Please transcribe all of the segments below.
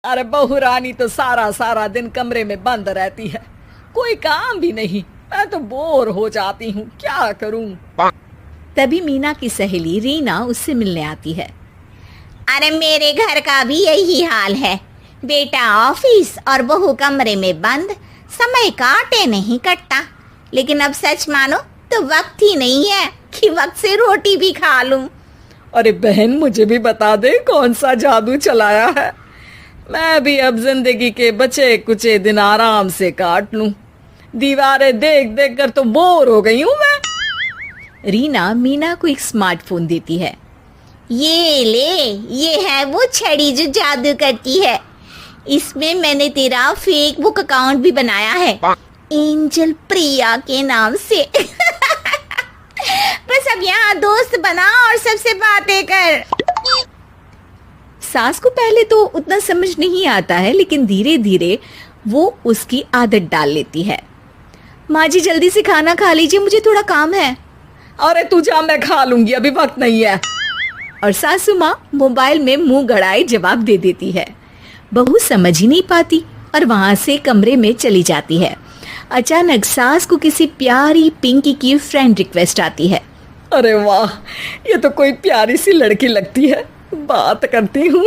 अरे बहू रानी तो सारा सारा दिन कमरे में बंद रहती है, कोई काम भी नहीं। मैं तो बोर हो जाती हूँ, क्या करूँ। तभी मीना की सहेली रीना उससे मिलने आती है। अरे मेरे घर का भी यही हाल है, बेटा ऑफिस और बहू कमरे में बंद, समय काटे नहीं कटता। लेकिन अब सच मानो तो वक्त ही नहीं है कि वक्त से रोटी भी खा लूं। अरे बहन, मुझे भी बता दे कौन सा जादू चलाया है, मैं भी अब जिंदगी के बचे कुचे दिन आराम से काट लूं। दीवारें देख देख कर तो बोर हो गई हूं मैं। रीना मीना को एक स्मार्टफोन देती है। ये ले, ये है वो छड़ी जो जादू करती है। इसमें मैंने तेरा फेसबुक अकाउंट भी बनाया है, एंजल प्रिया के नाम से। बस अब यहाँ दोस्त बना और सबसे बातें कर। सास को पहले तो उतना समझ नहीं आता है, लेकिन धीरे धीरे वो उसकी आदत डाल लेती है। माँ जी जल्दी से खाना खा लीजिए, मुझे थोड़ा काम है। अरे तू जा, मैं खा लूंगी, अभी वक्त नहीं है। और सासू माँ मोबाइल में मुंह गड़ाए जवाब दे देती है। बहू समझ ही नहीं पाती और वहां से कमरे में चली जाती है। अचानक सास को किसी प्यारी पिंकी की फ्रेंड रिक्वेस्ट आती है। अरे वाह, ये तो कोई प्यारी सी लड़की लगती है, बात करती हूँ।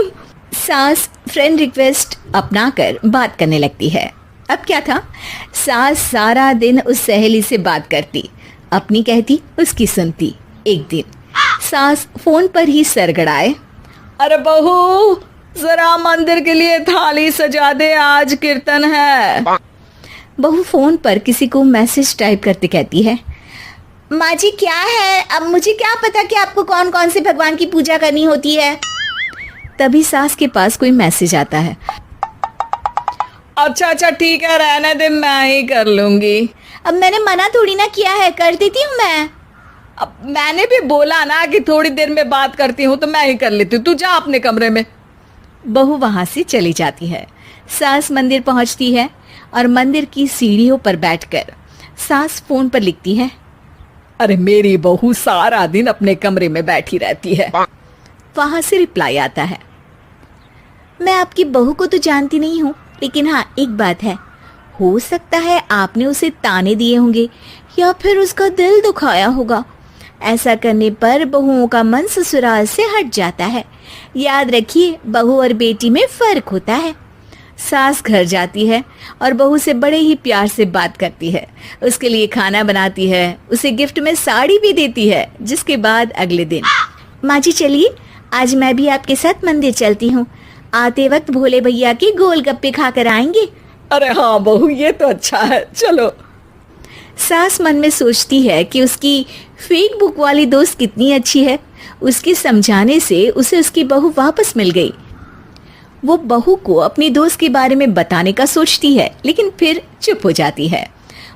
सास फ्रेंड रिक्वेस्ट अपनाकर बात करने लगती है। अब क्या था, सास सारा दिन उस सहेली से बात करती, अपनी कहती, उसकी सुनती। एक दिन सास फोन पर ही सरगड़ाए, अरे बहू जरा मंदिर के लिए थाली सजा दे, आज कीर्तन है। बहू फोन पर किसी को मैसेज टाइप करते कहती है, माँ जी क्या है, अब मुझे क्या पता कि आपको कौन कौन से भगवान की पूजा करनी होती है। तभी सास के पास कोई मैसेज आता है। अच्छा अच्छा ठीक है, रहने दे, मैं ही कर लूंगी। अब मैंने मना थोड़ी ना किया है, कर देती हूँ मैं। अब मैंने भी बोला ना कि थोड़ी देर में बात करती हूँ, तो मैं ही कर लेती हूँ, तू जा अपने कमरे में। बहू वहां से चली जाती है। सास मंदिर पहुंचती है और मंदिर की सीढ़ियों पर बैठकर सास फोन पर लिखती है, अरे मेरी बहू सारा दिन अपने कमरे में बैठी रहती है। वहां से रिप्लाई आता है, मैं आपकी बहू को तो जानती नहीं हूँ, लेकिन हाँ एक बात है, हो सकता है आपने उसे ताने दिए होंगे या फिर उसका दिल दुखाया होगा। ऐसा करने पर बहुओं का मन ससुराल से हट जाता है। याद रखिए, बहू और बेटी में फर्क होता है। सास घर जाती है और बहू से बड़े ही प्यार से बात करती है, उसके लिए खाना बनाती है, उसे गिफ्ट में साड़ी भी देती है। जिसके बाद अगले दिन, माँ जी चलिए आज मैं भी आपके साथ मंदिर चलती हूँ, आते वक्त भोले भैया के गोलगप्पे खाकर आएंगे। अरे हाँ बहू, ये तो अच्छा है, चलो। सास मन में सोचती है कि उसकी फेक बुक वाली दोस्त कितनी अच्छी है। उसके समझाने से उसे उसकी बहू वापस मिल गई। वो बहू को अपनी दोस्त के बारे में बताने का सोचती है, लेकिन फिर चुप हो जाती है।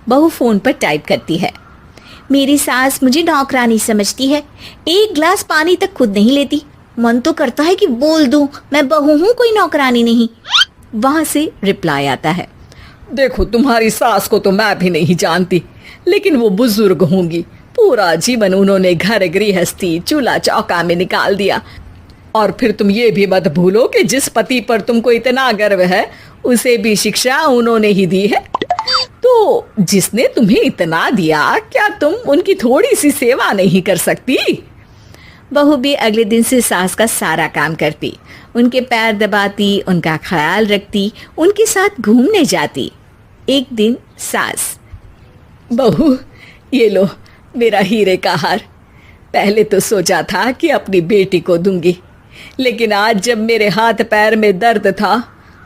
बहू फोन पर टाइप करती है, मेरी सास मुझे नौकरानी समझती है, एक गिलास पानी तक खुद नहीं लेती। मन तो करता है कि बोल दूं, मैं बहू हूँ, कोई नौकरानी नहीं। वहां से रिप्लाई आता है, देखो तुम्हारी सास को तो मैं भी नहीं जानती, लेकिन वो बुजुर्ग होंगी, पूरा जीवन उन्होंने घर गृहस्थी चूल्हा चौका में निकाल दिया। और फिर तुम ये भी मत भूलो कि जिस पति पर तुमको इतना गर्व है, उसे भी शिक्षा उन्होंने ही दी है। तो जिसने तुम्हें इतना दिया, क्या तुम उनकी थोड़ी सी सेवा नहीं कर सकती। बहू भी अगले दिन से सास का सारा काम करती, उनके पैर दबाती, उनका ख्याल रखती, उनके साथ घूमने जाती। एक दिन सास, बहू ये लो मेरा हीरे का हार, पहले तो सोचा था कि अपनी बेटी को दूंगी, लेकिन आज जब मेरे हाथ पैर में दर्द था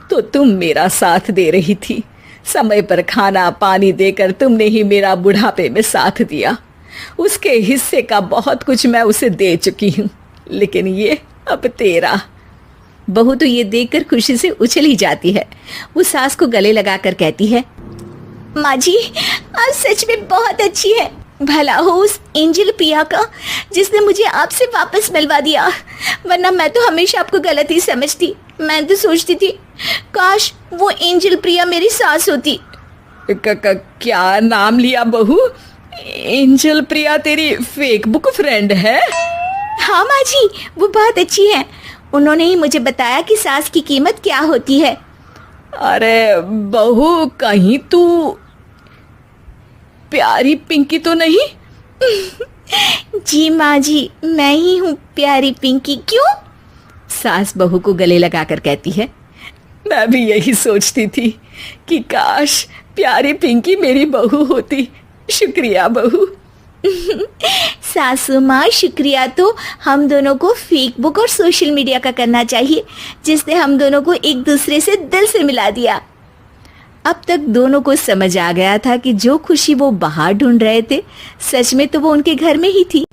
तो तुम मेरा साथ दे रही थी। समय पर खाना पानी देकर तुमने ही मेरा बुढ़ापे में साथ दिया। उसके हिस्से का बहुत कुछ मैं उसे दे चुकी हूँ, लेकिन ये अब तेरा। बहू तो ये देखकर खुशी से उछली जाती है। वो सास को गले लगाकर कहती है, माँ जी आप सच में बहुत अच्छी है। भला हो उस एंजल प्रिया का जिसने मुझे आपसे वापस मिलवा दिया, वरना मैं तो हमेशा आपको गलत ही समझती। मैं तो सोचती थी काश वो एंजल प्रिया मेरी सास होती। क्या नाम लिया बहू? एंजल प्रिया तेरी फेसबुक फ्रेंड है? हाँ माँ जी, वो बहुत अच्छी है। उन्होंने ही मुझे बताया कि सास की कीमत क्या होती है। अरे बहू, कहीं तू प्यारी पिंकी तो नहीं? जी माँ जी, मैं ही हूँ प्यारी पिंकी। क्यों? सास बहू को गले लगाकर कहती है। मैं भी यही सोचती थी कि काश प्यारी पिंकी मेरी बहू होती। शुक्रिया बहू। सासू माँ, शुक्रिया तो हम दोनों को फेसबुक और सोशल मीडिया का करना चाहिए, जिसने हम दोनों को एक दूसरे से दिल से मिला दिया। अब तक दोनों को समझ आ गया था कि जो खुशी वो बाहर ढूंढ रहे थे, सच में तो वो उनके घर में ही थी।